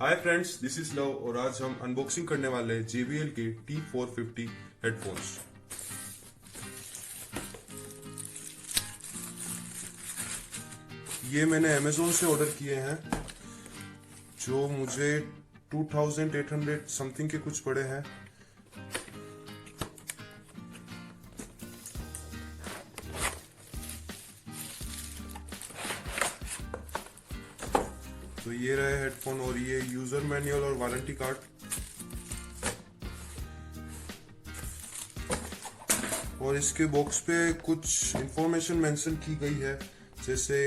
Hi friends, this is love और आज हम अनबॉक्सिंग करने वाले हैं JBL के T450 हेडफोन्स। ये मैंने अमेजोन से ऑर्डर किए हैं, जो मुझे 2800 समथिंग के कुछ पड़े हैं। तो ये रहे हेडफोन और ये यूजर मैनुअल और वारंटी कार्ड। और इसके बॉक्स पे कुछ इंफॉर्मेशन मेंशन की गई है, जैसे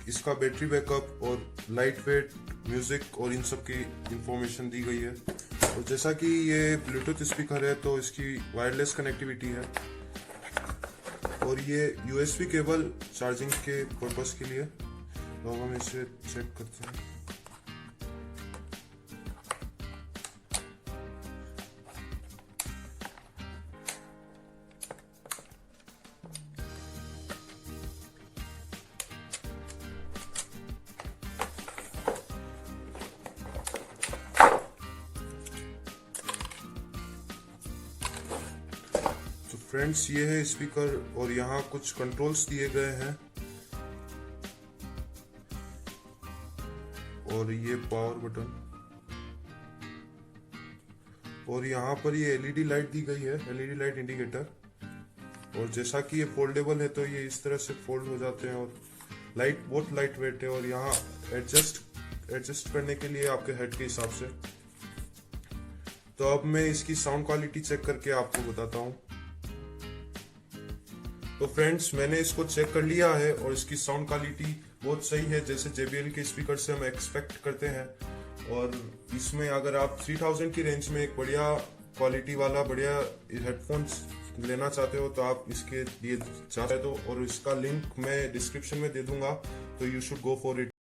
इसका बैटरी बैकअप और लाइट वेट, म्यूजिक और इन सब की इंफॉर्मेशन दी गई है। और जैसा कि ये ब्लूटूथ स्पीकर है तो इसकी वायरलेस कनेक्टिविटी है और ये USB केबल चार्जिंग के पर्पस के लिए। तो हम इसे चेक करते हैं। तो फ्रेंड्स, ये है स्पीकर और यहाँ कुछ कंट्रोल्स दिए गए हैं और ये पावर बटन और यहाँ पर ये LED लाइट दी गई है, LED लाइट इंडिकेटर। और जैसा कि ये फोल्डेबल है तो ये इस तरह से फोल्ड हो जाते हैं और लाइट बहुत लाइट वेट है। और यहाँ एडजस्ट करने के लिए आपके हेड के हिसाब से। तो अब मैं इसकी साउंड क्वालिटी चेक करके आपको बताता हूँ। तो फ्रेंड्स, मैंने इसको चेक कर लिया है और इसकी साउंड क्वालिटी बहुत सही है, जैसे JBL के स्पीकर से हम एक्सपेक्ट करते हैं। और इसमें अगर आप 3000 की रेंज में एक बढ़िया क्वालिटी वाला बढ़िया हेडफोन्स लेना चाहते हो तो आप इसके लिए चाहते हो, और इसका लिंक मैं डिस्क्रिप्शन में दे दूंगा, तो you should go for it.